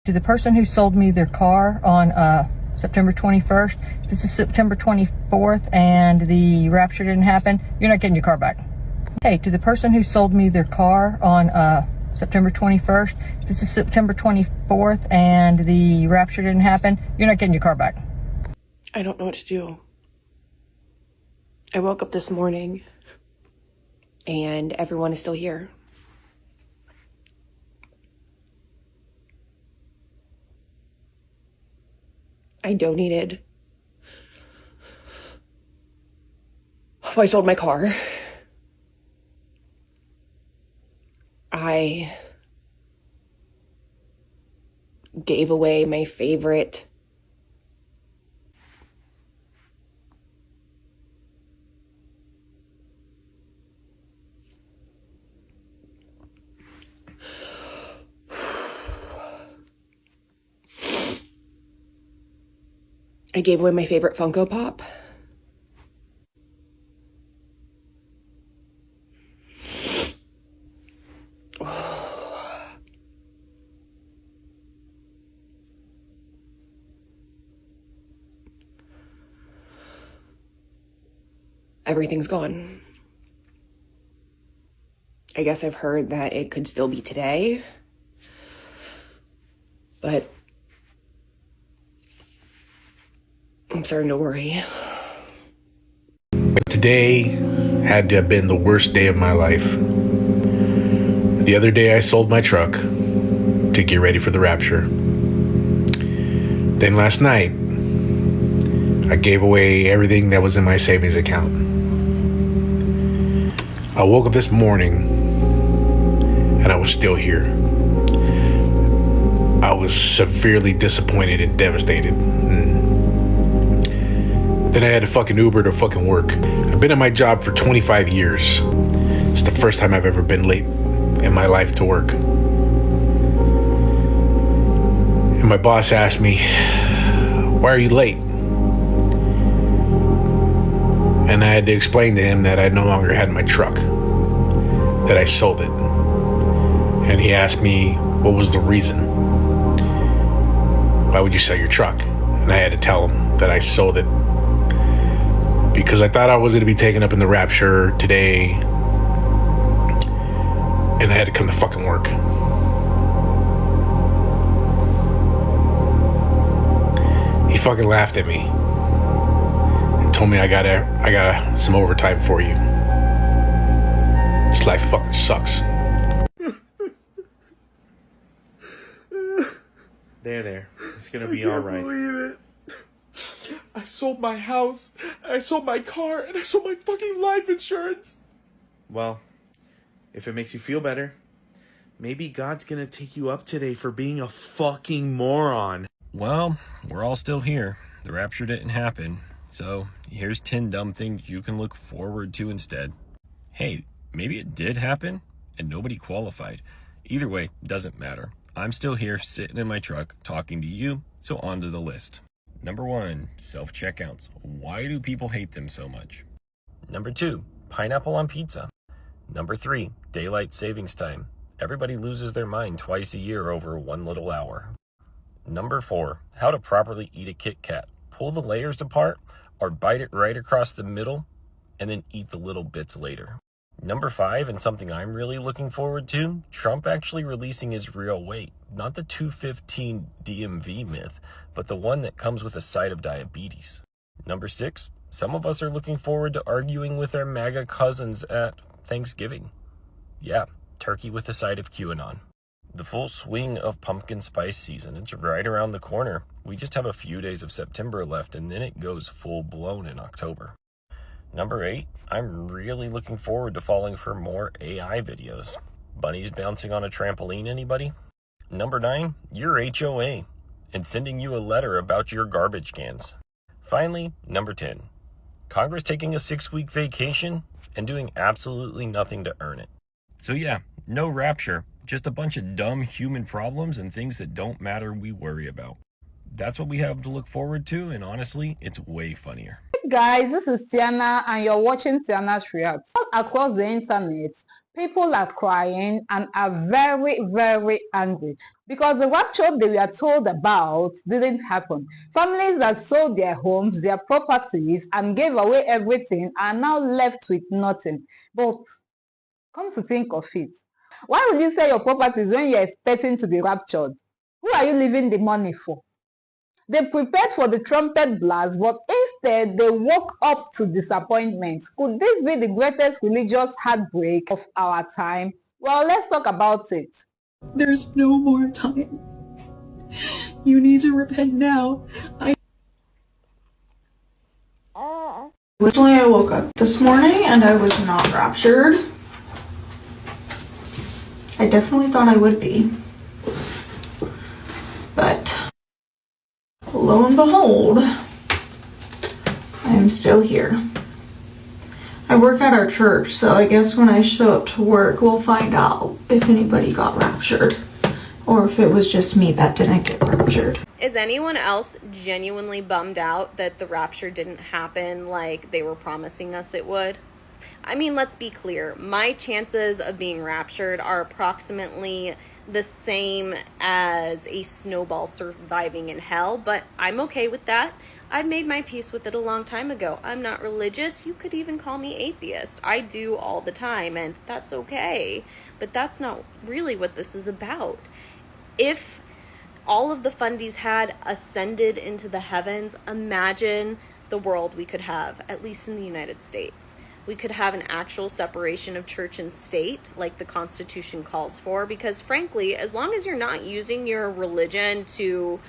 To the person who sold me their car on September 21st, this is September 24th and the Rapture didn't happen, you're not getting your car back. Hey, to the person who sold me their car on September 21st, this is September 24th and the Rapture didn't happen, you're not getting your car back. I don't know what to do. I woke up this morning and everyone is still here. I donated. I sold my car. I gave away my favorite Funko Pop. Everything's gone. I guess I've heard that it could still be today, but I'm starting to worry. Today had to have been the worst day of my life. The other day I sold my truck to get ready for the Rapture. Then last night, I gave away everything that was in my savings account. I woke up this morning and I was still here. I was severely disappointed and devastated. Then I had to fucking Uber to fucking work. I've been at my job for 25 years. It's the first time I've ever been late in my life to work. And my boss asked me, "Why are you late?" And I had to explain to him that I no longer had my truck, that I sold it. And he asked me, what was the reason? Why would you sell your truck? And I had to tell him that I sold it because I thought I was going to be taken up in the Rapture today, and I had to come to fucking work. He fucking laughed at me and told me I got some overtime for you. This life fucking sucks. There. It's gonna be all right. I can't believe it. I sold my house, I sold my car, and I sold my fucking life insurance. Well, if it makes you feel better, maybe God's gonna take you up today for being a fucking moron. Well, we're all still here. The Rapture didn't happen. So here's 10 dumb things you can look forward to instead. Hey, maybe it did happen and nobody qualified. Either way, doesn't matter. I'm still here sitting in my truck talking to you, so on to the list. Number 1, self-checkouts. Why do people hate them so much? Number 2, pineapple on pizza. Number 3, daylight savings time. Everybody loses their mind twice a year over one little hour. Number 4, how to properly eat a Kit Kat. Pull the layers apart or bite it right across the middle and then eat the little bits later. Number 5, and something I'm really looking forward to, Trump actually releasing his real weight. Not the 215 DMV myth, but the one that comes with a side of diabetes. Number 6, some of us are looking forward to arguing with our MAGA cousins at Thanksgiving. Yeah, turkey with a side of QAnon. The full swing of pumpkin spice season, it's right around the corner. We just have a few days of September left, and then it goes full blown in October. Number 8, I'm really looking forward to falling for more AI videos. Bunnies bouncing on a trampoline, anybody? Number 9, your HOA, and sending you a letter about your garbage cans. Finally, number 10, Congress taking a 6-week vacation and doing absolutely nothing to earn it. So yeah, no Rapture, just a bunch of dumb human problems and things that don't matter we worry about. That's what we have to look forward to, and honestly, it's way funnier. Hey guys, this is Tiana and you're watching Tiana's React. All across the internet, people are crying and are very, very angry because the rapture they were told about didn't happen. Families that sold their homes, their properties, and gave away everything are now left with nothing. But come to think of it, why would you sell your properties when you're expecting to be raptured? Who are you leaving the money for? They prepared for the trumpet blast, but instead they woke up to disappointment. Could this be the greatest religious heartbreak of our time? Well, let's talk about it. There's no more time. You need to repent now. Originally, I woke up this morning and I was not raptured. I definitely thought I would be. But lo and behold, I am still here. I work at our church, so I guess when I show up to work, we'll find out if anybody got raptured or if it was just me that didn't get raptured. Is anyone else genuinely bummed out that the rapture didn't happen like they were promising us it would? I mean, let's be clear. My chances of being raptured are approximately the same as a snowball surviving in hell, but I'm okay with that. I made my peace with it a long time ago. I'm not religious. You could even call me atheist. I do all the time, and that's okay. But that's not really what this is about. If all of the fundies had ascended into the heavens, imagine the world we could have, at least in the United States. We could have an actual separation of church and state like the Constitution calls for, because frankly, as long as you're not using your religion to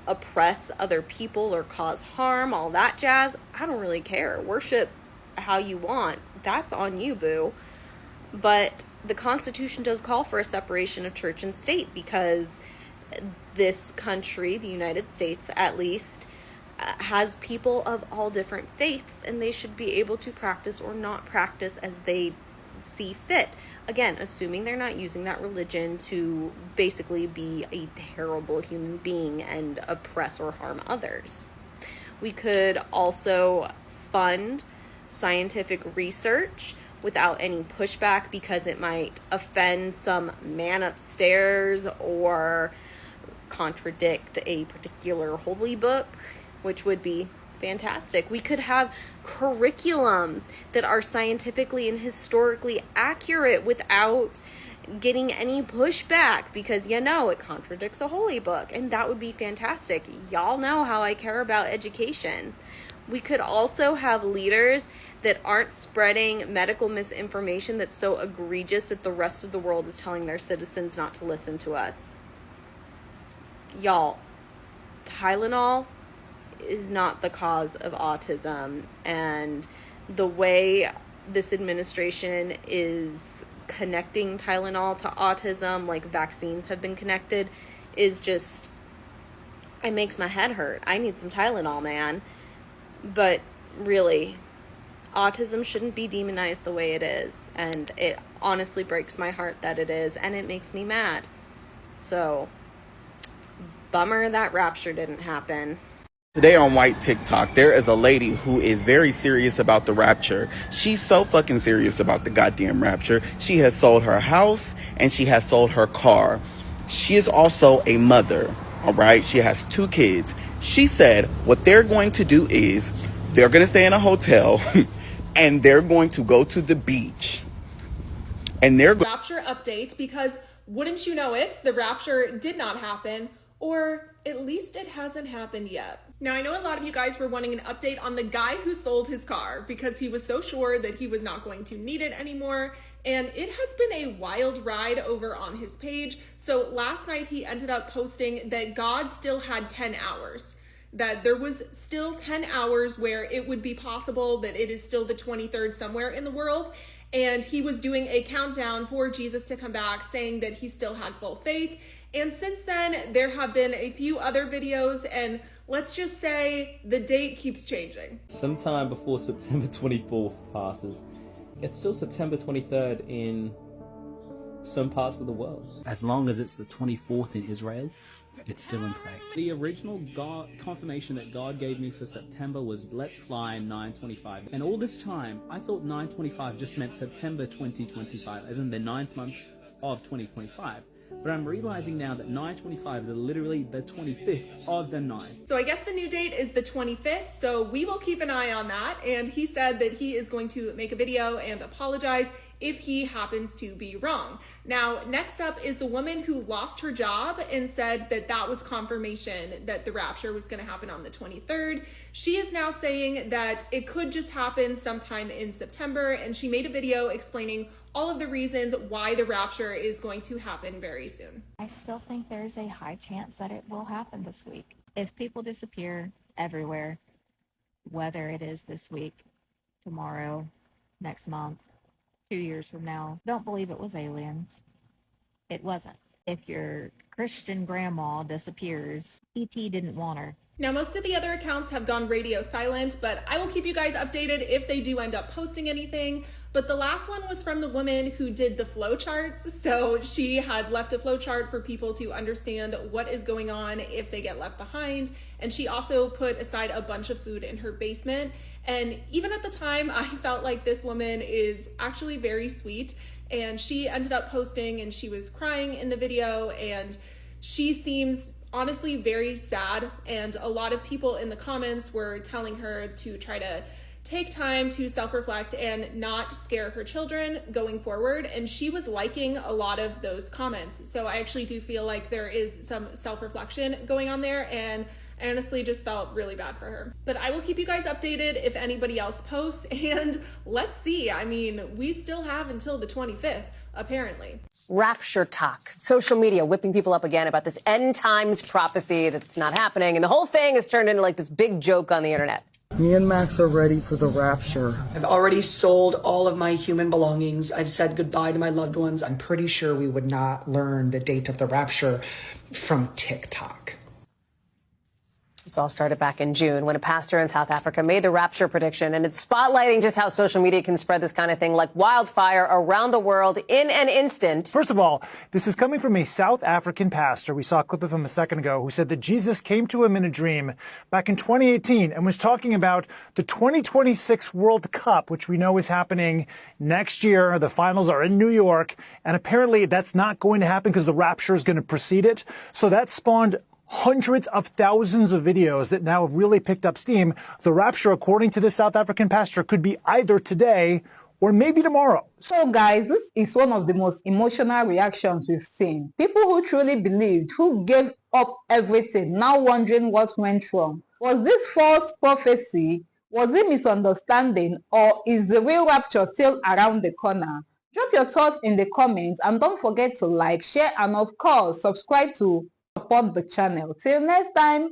oppress other people or cause harm, all that jazz, I don't really care. Worship how you want. That's on you, boo. But the Constitution does call for a separation of church and state because this country, the United States at least, has people of all different faiths, and they should be able to practice or not practice as they see fit. Again, assuming they're not using that religion to basically be a terrible human being and oppress or harm others. We could also fund scientific research without any pushback because it might offend some man upstairs or contradict a particular holy book, which would be fantastic. We could have curriculums that are scientifically and historically accurate without getting any pushback because, it contradicts a holy book, and that would be fantastic. Y'all know how I care about education. We could also have leaders that aren't spreading medical misinformation that's so egregious that the rest of the world is telling their citizens not to listen to us. Y'all, Tylenol is not the cause of autism, and the way this administration is connecting Tylenol to autism, like vaccines have been connected, is just, it makes my head hurt. I need some Tylenol, man. But really, autism shouldn't be demonized the way it is, and it honestly breaks my heart that it is, and it makes me mad. So, bummer that rapture didn't happen. Today on White TikTok, there is a lady who is very serious about the rapture. She's so fucking serious about the goddamn rapture. She has sold her house and she has sold her car. She is also a mother, all right? She has 2 kids. She said what they're going to do is they're going to stay in a hotel and they're going to go to the beach. And they're Rapture update, because wouldn't you know it, the rapture did not happen, or at least it hasn't happened yet. Now, I know a lot of you guys were wanting an update on the guy who sold his car because he was so sure that he was not going to need it anymore, and it has been a wild ride over on his page. So last night he ended up posting that God still had 10 hours, that there was still 10 hours where it would be possible that it is still the 23rd somewhere in the world. And he was doing a countdown for Jesus to come back, saying that he still had full faith. And since then, there have been a few other videos, and let's just say the date keeps changing. Sometime before September 24th passes, it's still September 23rd in some parts of the world. As long as it's the 24th in Israel, It's still in play. The original confirmation that God gave me for September was let's fly 9/25. And all this time, I thought 9/25 just meant September 2025, as in the 9th month of 2025. But I'm realizing now that 9/25 is literally the 25th of the 9th. So I guess the new date is the 25th, so we will keep an eye on that. And he said that he is going to make a video and apologize if he happens to be wrong. Now, next up is the woman who lost her job and said that that was confirmation that the rapture was going to happen on the 23rd. She is now saying that it could just happen sometime in September, and she made a video explaining all of the reasons why the rapture is going to happen very soon. I still think there's a high chance that it will happen this week. If people disappear everywhere, whether it is this week, tomorrow, next month, 2 years from now, don't believe it was aliens. It wasn't. If your Christian grandma disappears, E.T. didn't want her. Now, most of the other accounts have gone radio silent, but I will keep you guys updated if they do end up posting anything. But the last one was from the woman who did the flowcharts. So she had left a flowchart for people to understand what is going on if they get left behind. And she also put aside a bunch of food in her basement. And even at the time, I felt like this woman is actually very sweet. And she ended up posting and she was crying in the video, and she seems honestly very sad. And a lot of people in the comments were telling her to try to take time to self-reflect and not scare her children going forward. And she was liking a lot of those comments. So I actually do feel like there is some self-reflection going on there, and I honestly just felt really bad for her. But I will keep you guys updated if anybody else posts, and let's see. I mean, we still have until the 25th, apparently. Rapture talk. Social media whipping people up again about this end times prophecy that's not happening. And the whole thing has turned into like this big joke on the internet. Me and Max are ready for the rapture. I've already sold all of my human belongings. I've said goodbye to my loved ones. I'm pretty sure we would not learn the date of the rapture from TikTok. This all started back in June when a pastor in South Africa made the rapture prediction, and it's spotlighting just how social media can spread this kind of thing like wildfire around the world in an instant. First of all, this is coming from a South African pastor. We saw a clip of him a second ago who said that Jesus came to him in a dream back in 2018 and was talking about the 2026 World Cup, which we know is happening next year. The finals are in New York, and apparently that's not going to happen because the rapture is going to precede it. So that spawned hundreds of thousands of videos that now have really picked up steam. The rapture, according to this South African pastor, could be either today or maybe tomorrow. So guys, this is one of the most emotional reactions we've seen. People who truly believed, who gave up everything, now wondering what went wrong. Was this false prophecy? Was it misunderstanding? Or is the real rapture still around the corner? Drop your thoughts in the comments, and don't forget to like, share, and of course, subscribe to support the channel. Till next time,